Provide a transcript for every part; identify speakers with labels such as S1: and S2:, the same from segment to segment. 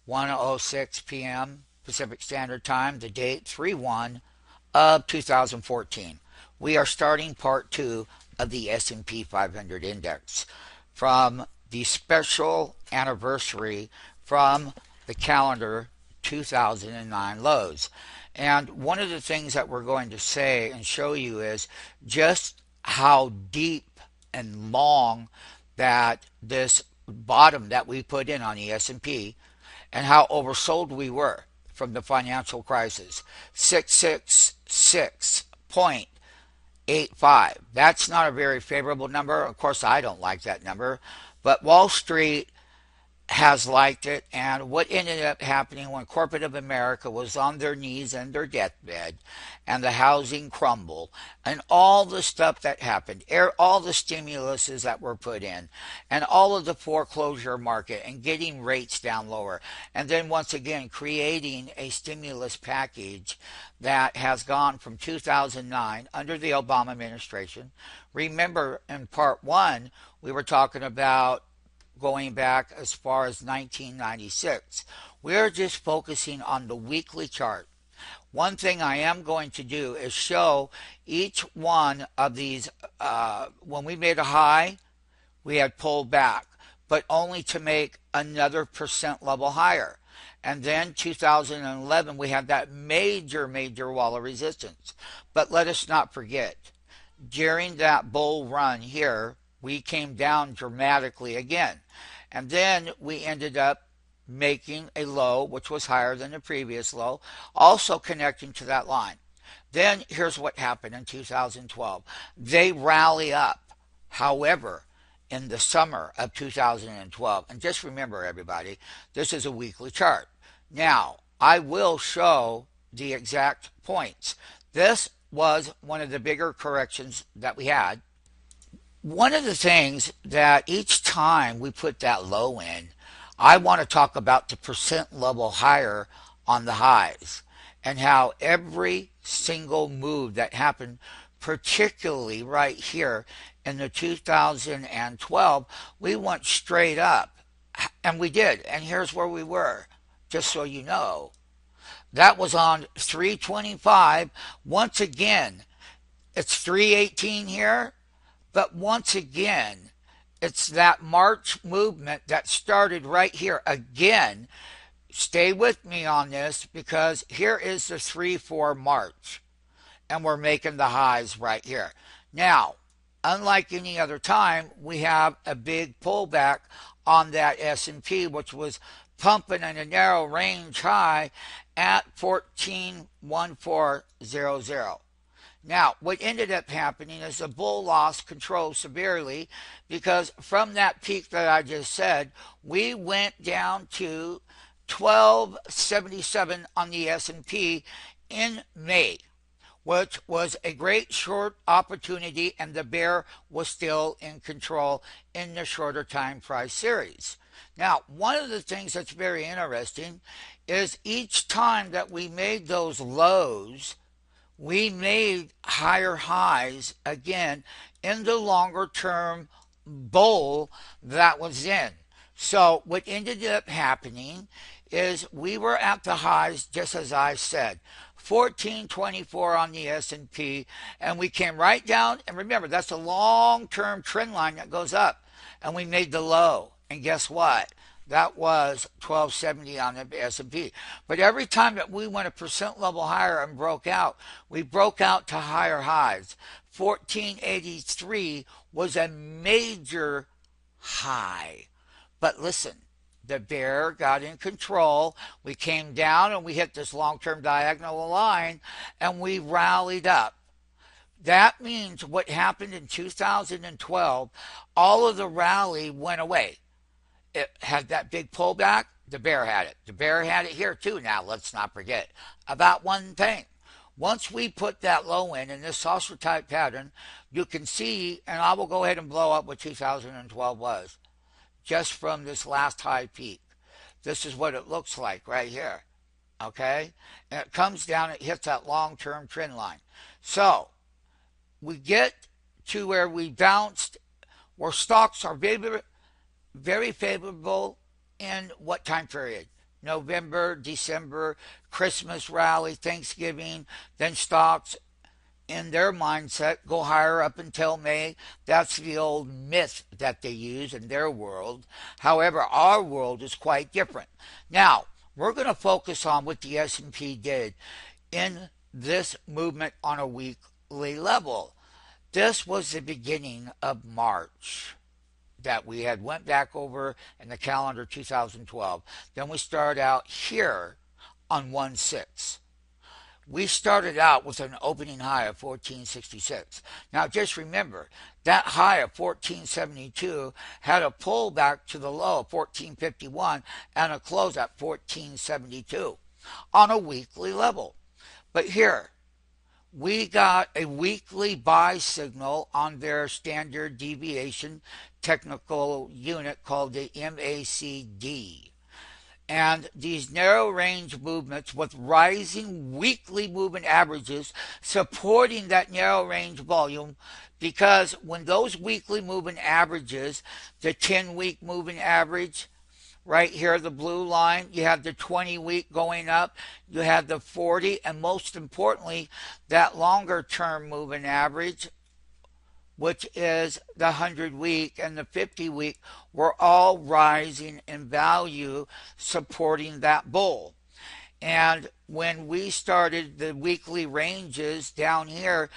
S1: 1:06 p.m. Pacific Standard Time, the date 3/1 of 2014. We are starting part 2 of the S&P 500 index from the special anniversary from the calendar 2009 lows. And one of the things that we're going to say and show you is just how deep and long that this bottom that we put in on the S&P and how oversold we were from the financial crisis. 666.85. That's not a very favorable number. Of course, I don't like that number, but Wall Street has liked it. And what ended up happening when corporate of America was on their knees and their deathbed and the housing crumbled and all the stuff that happened, all the stimuluses that were put in and all of the foreclosure market and getting rates down lower, and then once again creating a stimulus package that has gone from 2009 under the Obama administration. Remember, in part 1 we were talking about going back as far as 1996. We're just focusing on the weekly chart. One thing I am going to do is show each one of these. When we made a high, we had pulled back, but only to make another percent level higher. And then 2011, we had that major wall of resistance. But let us not forget, during that bull run here, we came down dramatically again. And then we ended up making a low, which was higher than the previous low, also connecting to that line. Then here's what happened in 2012. They rally up. However, in the summer of 2012, and just remember everybody, this is a weekly chart. Now, I will show the exact points. This was one of the bigger corrections that we had. One of the things that each time we put that low in, I want to talk about the percent level higher on the highs and how every single move that happened, particularly right here in the 2012, we went straight up. And we did. And here's where we were, just so you know. That was on 325. Once again, it's 318 here. But once again, it's that March movement that started right here. Again, stay with me on this because here is the 3-4 March. And we're making the highs right here. Now, unlike any other time, we have a big pullback on that S&P, which was pumping in a narrow range high at 141400. Now, what ended up happening is the bull lost control severely because from that peak that I just said, we went down to 1277 on the S&P in May, which was a great short opportunity, and the bear was still in control in the shorter time price series. Now, one of the things that's very interesting is each time that we made those lows, we made higher highs again in the longer term bull that was in. So what ended up happening is we were at the highs, just as I said, 1424 on the S&P, and we came right down. And remember, that's a long-term trend line that goes up, and we made the low. And guess what? That was 1270 on the S&P. But every time that we went a percent level higher and broke out, we broke out to higher highs. 1483 was a major high. But listen, the bear got in control. We came down and we hit this long-term diagonal line and we rallied up. That means what happened in 2012, all of the rally went away. It had that big pullback. The bear had it. The bear had it here too. Now, let's not forget about one thing. Once we put that low in this saucer type pattern, you can see, and I will go ahead and blow up what 2012 was, just from this last high peak. This is what it looks like right here. Okay? And it comes down, it hits that long-term trend line. So, we get to where we bounced, where stocks are very favorable in what time period? November, December, Christmas rally, Thanksgiving, then stocks in their mindset go higher up until May. That's the old myth that they use in their world. However, our world is quite different. Now, we're going to focus on what the S&P did in this movement on a weekly level. This was the beginning of March that we had went back over in the calendar 2012. Then we start out here on 1/6. We started out with an opening high of 1466. Now just remember, that high of 1472 had a pullback to the low of 1451 and a close at 1472 on a weekly level. But here, we got a weekly buy signal on their standard deviation technical unit called the MACD. And these narrow range movements with rising weekly movement averages supporting that narrow range volume, because when those weekly moving averages, the 10-week moving average, right here, the blue line, you have the 20-week going up, you have the 40, and most importantly, that longer term moving average, which is the 100-week and the 50-week, were all rising in value, supporting that bull. And when we started the weekly ranges down here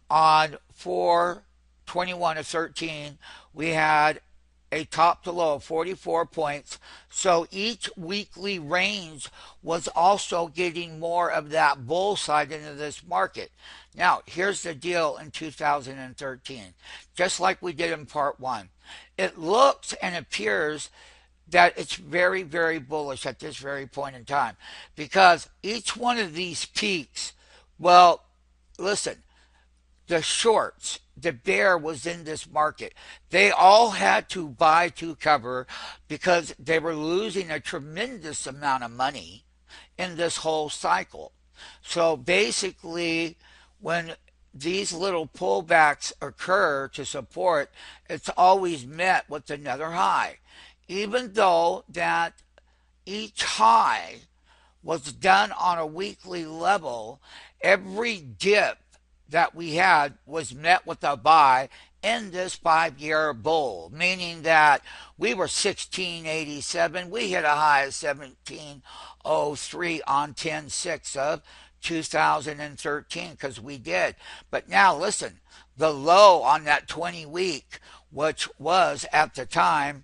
S1: on 4/21 of 13, we had a top to low of 44 points. So each weekly range was also getting more of that bull side into this market. Now, here's the deal in 2013. Just like we did in part one, it looks and appears that it's very, very bullish at this very point in time, because each one of these peaks, well, listen, the shorts, the bear was in this market. They all had to buy to cover because they were losing a tremendous amount of money in this whole cycle. So basically, when these little pullbacks occur to support, it's always met with another high. Even though that each high was done on a weekly level, every dip that we had was met with a buy in this 5-year bull, meaning that we were 1687. We hit a high of 1703 on 10/6 of 2013, because we did. But now listen, the low on that 20-week, which was at the time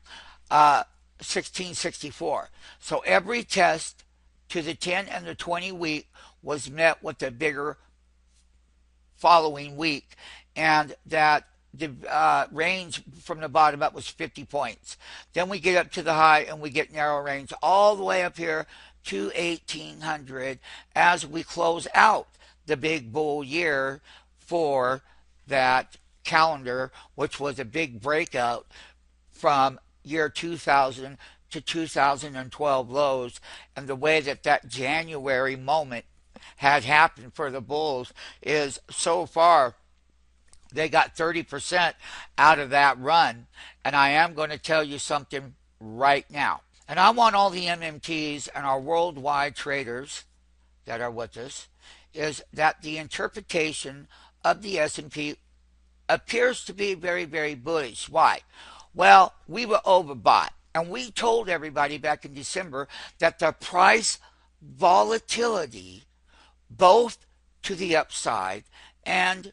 S1: 1664. So every test to the 10 and the 20-week was met with a bigger following week, and that the range from the bottom up was 50 points. Then we get up to the high and we get narrow range all the way up here to 1800 as we close out the big bull year for that calendar, which was a big breakout from year 2000 to 2012 lows. And the way that that January moment had happened for the bulls is, so far they got 30% out of that run. And I am going to tell you something right now, and I want all the MMTs and our worldwide traders that are with us, is that the interpretation of the S&P appears to be very, very bullish. Why? Well, we were overbought, and we told everybody back in December that the price volatility, both to the upside and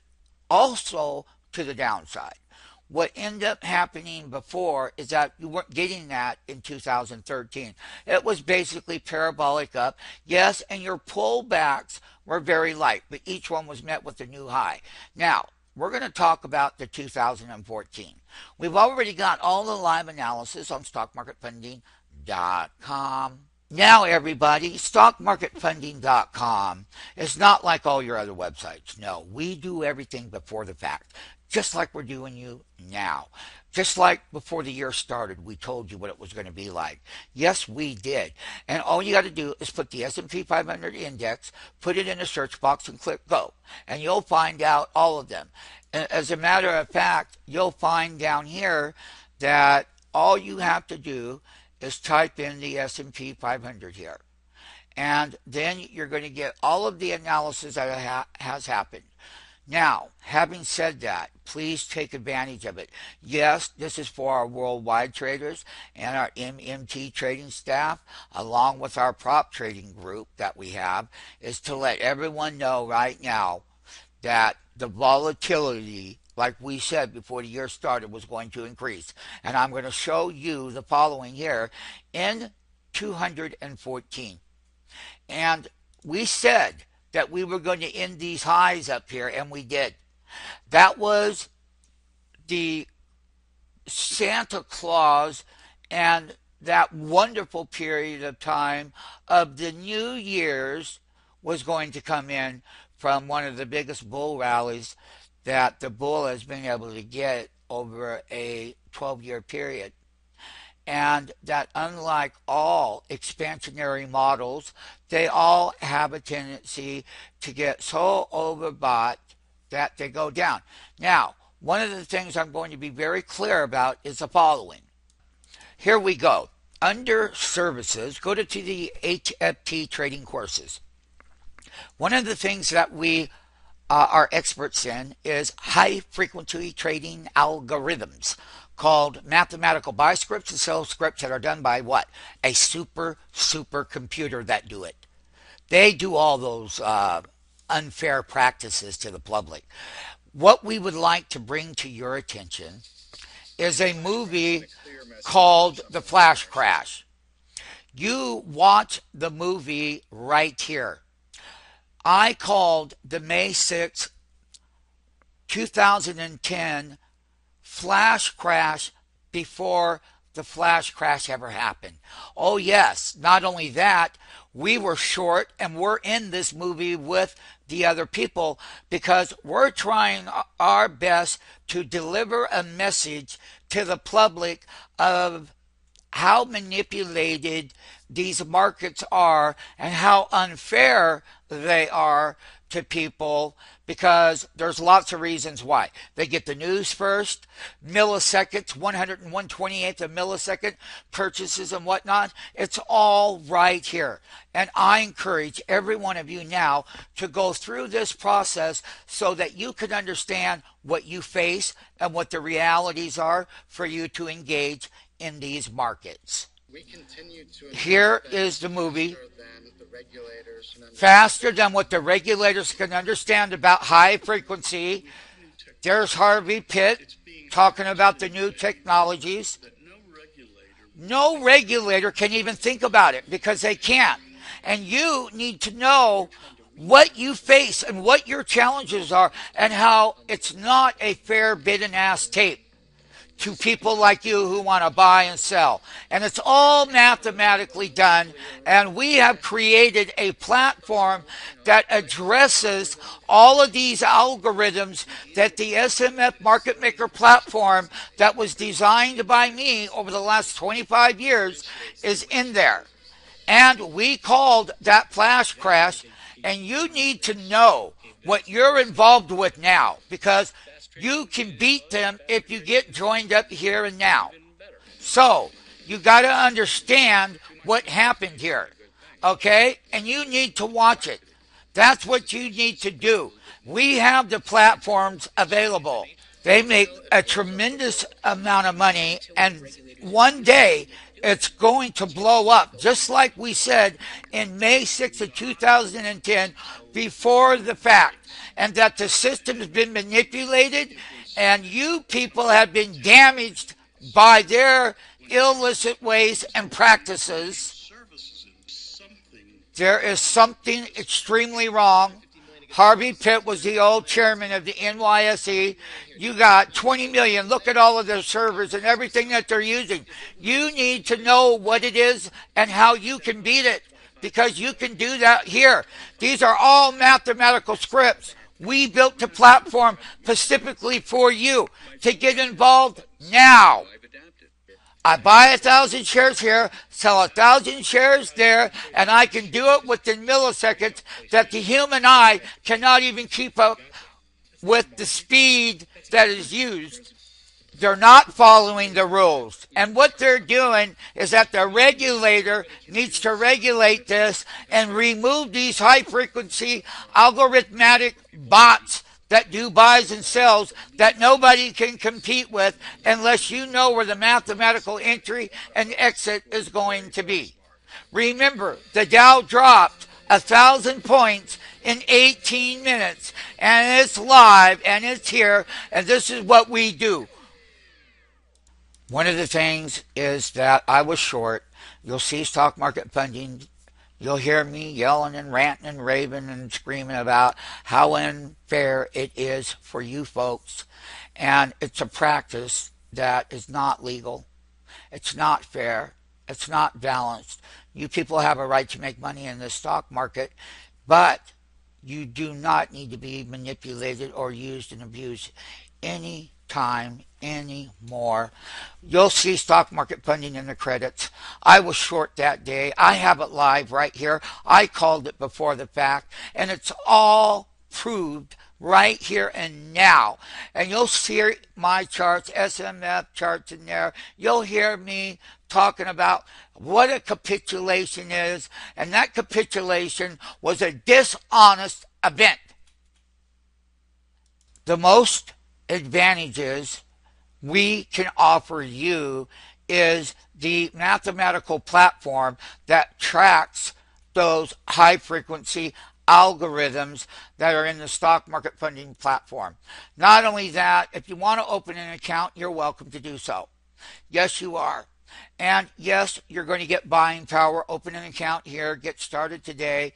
S1: also to the downside. What ended up happening before is that you weren't getting that in 2013. It was basically parabolic up. Yes, and your pullbacks were very light, but each one was met with a new high. Now, we're going to talk about the 2014. We've already got all the live analysis on stockmarketfunding.com. Now, everybody, stockmarketfunding.com is not like all your other websites. No, we do everything before the fact, just like we're doing you now. Just like before the year started, we told you what it was going to be like. Yes, we did. And all you got to do is put the S&P 500 index, put it in a search box, and click go. And you'll find out all of them. As a matter of fact, you'll find down here that all you have to do is type in the S&P 500 here. And then you're going to get all of the analysis that has happened. Now, having said that, please take advantage of it. Yes, this is for our worldwide traders and our MMT trading staff, along with our prop trading group that we have, is to let everyone know right now that the volatility, like we said before the year started, was going to increase. And I'm going to show you the following here in 214. And we said that we were going to end these highs up here, and we did. That was the Santa Claus and that wonderful period of time of the New Year's was going to come in from one of the biggest bull rallies that the bull has been able to get over a 12-year period. And that unlike all expansionary models, they all have a tendency to get so overbought that they go down. Now, one of the things I'm going to be very clear about is the following. Here we go. Under services, go to the HFT trading courses. One of the things that we are experts in is high frequency trading algorithms called mathematical buy scripts and sell scripts that are done by what? A super computer that do it. They do all those unfair practices to the public. What we would like to bring to your attention is a movie called The Flash Crash. You watch the movie right here. I called the May 6th, 2010 flash crash before the flash crash ever happened. Oh yes, not only that, we were short and we're in this movie with the other people because we're trying our best to deliver a message to the public of how manipulated these markets are and how unfair they are to people, because there's lots of reasons why. They get the news first, milliseconds, 100 and 128th of millisecond purchases and whatnot. It's all right here. And I encourage every one of you now to go through this process so that you can understand what you face and what the realities are for you to engage in these markets. Here is the movie. Faster than what the regulators can understand about high frequency. There's Harvey Pitt talking about the new technologies. No regulator can even think about it because they can't. And you need to know what you face and what your challenges are and how it's not a fair bid and ask tape to people like you who want to buy and sell. And it's all mathematically done. And we have created a platform that addresses all of these algorithms that the SMF Market Maker platform that was designed by me over the last 25 years is in there. And we called that flash crash. And you need to know what you're involved with now, because you can beat them if you get joined up here and now. So, you got to understand what happened here, okay? And you need to watch it. That's what you need to do. We have the platforms available. They make a tremendous amount of money, and one day it's going to blow up, just like we said in May 6th of 2010 before the fact. And that the system has been manipulated and you people have been damaged by their illicit ways and practices. There is something extremely wrong. Harvey Pitt was the old chairman of the NYSE. You got 20 million. Look at all of their servers and everything that they're using. You need to know what it is and how you can beat it, because you can do that here. These are all mathematical scripts. We built the platform specifically for you to get involved now. I buy 1,000 shares here, sell 1,000 shares there, and I can do it within milliseconds that the human eye cannot even keep up with the speed that is used. They're not following the rules. And what they're doing is that the regulator needs to regulate this and remove these high frequency algorithmic bots that do buys and sells that nobody can compete with unless you know where the mathematical entry and exit is going to be. Remember, the Dow dropped 1,000 points in 18 minutes, and it's live and it's here, and this is what we do. One of the things is that I was short. You'll see stock market funding. You'll hear me yelling and ranting and raving and screaming about how unfair it is for you folks. And it's a practice that is not legal. It's not fair. It's not balanced. You people have a right to make money in the stock market, but you do not need to be manipulated or used and abused any time anymore. You'll see stock market funding in the credits. I was short that day. I have it live right here. I called it before the fact, and it's all proved right here and now. And you'll see my charts, SMF charts in there. You'll hear me talking about what a capitulation is, and that capitulation was a dishonest event. The most advantages we can offer you is the mathematical platform that tracks those high frequency algorithms that are in the stock market funding platform. Not only that, if you want to open an account, you're welcome to do so. Yes, you are. And yes, you're going to get buying power. Open an account here. Get started today.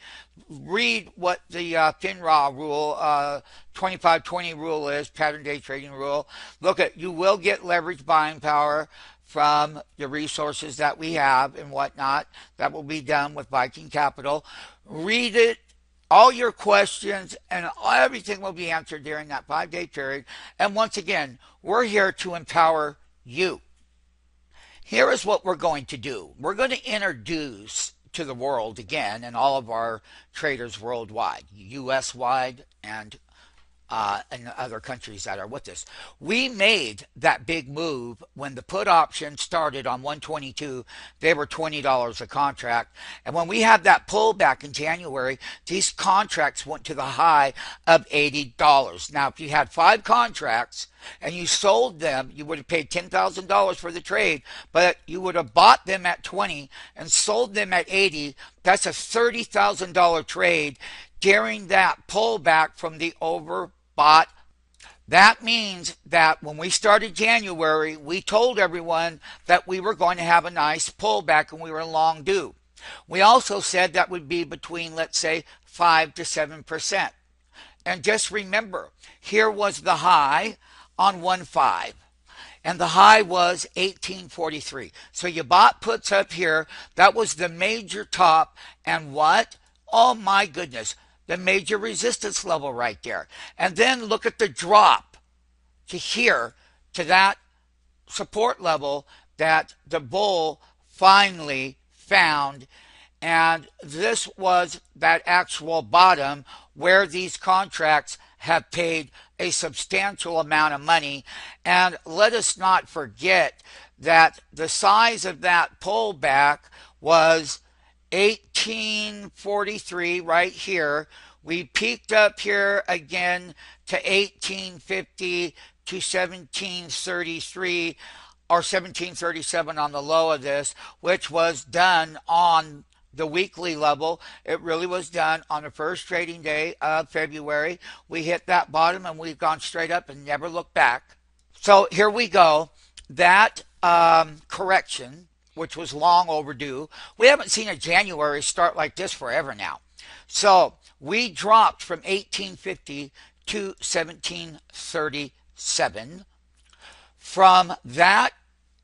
S1: Read what the FINRA rule, 2520 rule is, pattern day trading rule. Look at, you will get leverage buying power from the resources that we have and whatnot. That will be done with Viking Capital. Read it. All your questions and everything will be answered during that 5-day period. And once again, we're here to empower you. Here is what we're going to do. We're going to introduce to the world again, and all of our traders worldwide, US wide and other countries that are with us. We made that big move when the put option started on 122. They were $20 a contract. And when we had that pullback in January, these contracts went to the high of $80. Now, if you had 5 contracts and you sold them, you would have paid $10,000 for the trade, but you would have bought them at 20 and sold them at 80. That's a $30,000 trade during that pullback from the overbought. That means that when we started January, we told everyone that we were going to have a nice pullback and we were long due. We also said that would be between, let's say, 5 to 7%. And just remember, here was the high on 1.5. And the high was 1843. So you bought puts up here. That was the major top. And what? Oh my goodness. The major resistance level right there. And then look at the drop to here, to that support level that the bull finally found. And this was that actual bottom where these contracts have paid a substantial amount of money. And let us not forget that the size of that pullback was 1843 right here. We peaked up here again to 1850 to 1733 or 1737 on the low of this, which was done on the weekly level. It really was done on the first trading day of February. We hit that bottom and we've gone straight up and never looked back. So here we go. That correction, which was long overdue. We haven't seen a January start like this forever now. So we dropped from 1850 to 1737. From that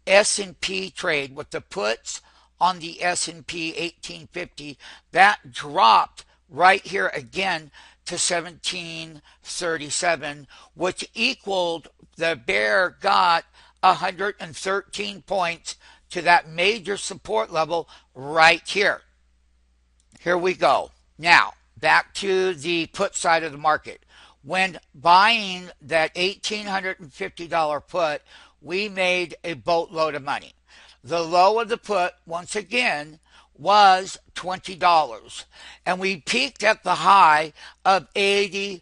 S1: S&P trade with the puts on the S&P 1850, that dropped right here again to 1737, which equaled the bear got 113 points to that major support level right here. Here we go. Now, back to the put side of the market. When buying that $1,850 put, we made a boatload of money. The low of the put, once again, was $20. And we peaked at the high of $80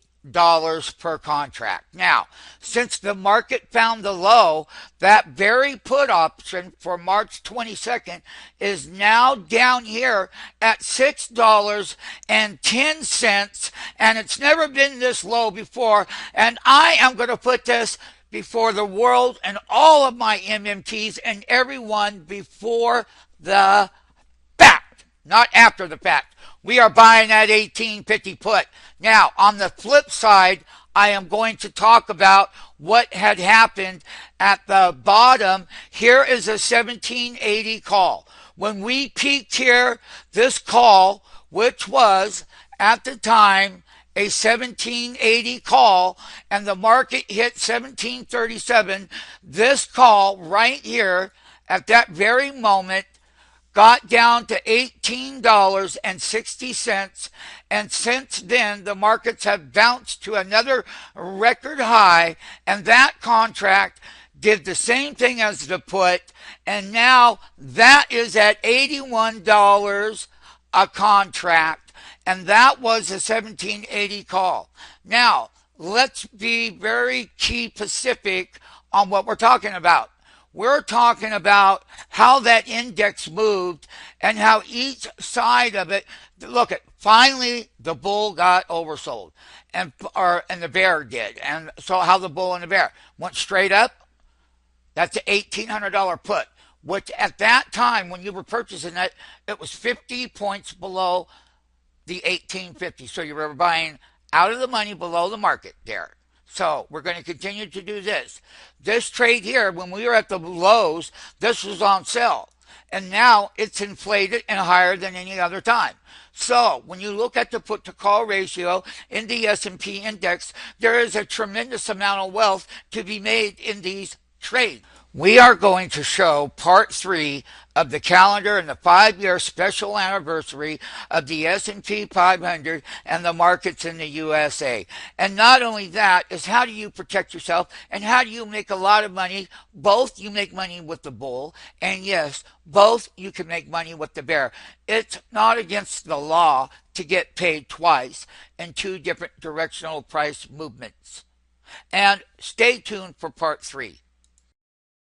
S1: per contract. Now, since the market found the low, that very put option for March 22nd is now down here at $6.10, and it's never been this low before. And I am going to put this before the world and all of my MMTs and everyone before the fact, not after the fact. We are buying that 1850 put. Now, on the flip side, I am going to talk about what had happened at the bottom. Here is a 1780 call. When we peaked here, this call, which was at the time a 1780 call, and the market hit 1737, this call right here at that very moment got down to $18.60, and since then the markets have bounced to another record high, and that contract did the same thing as the put, and now that is at $81 a contract, and that was a 1780 call. Now, let's be very key specific on what we're talking about. We're talking about how that index moved and how each side of it, look at, finally the bull got oversold and the bear did. And so how the bull and the bear went straight up, that's an $1,800 put, which at that time when you were purchasing it, it was 50 points below the 1850. So you were buying out of the money below the market there. So we're going to continue to do this. This trade here, when we were at the lows, this was on sale. And now it's inflated and higher than any other time. So when you look at the put to call ratio in the S&P index, there is a tremendous amount of wealth to be made in these trades. We are going to show part 3 of the calendar and the 5-year special anniversary of the S&P 500 and the markets in the USA. And not only that, is how do you protect yourself and how do you make a lot of money? Both you make money with the bull, and yes, both you can make money with the bear. It's not against the law to get paid twice in 2 different directional price movements. And stay tuned for part 3.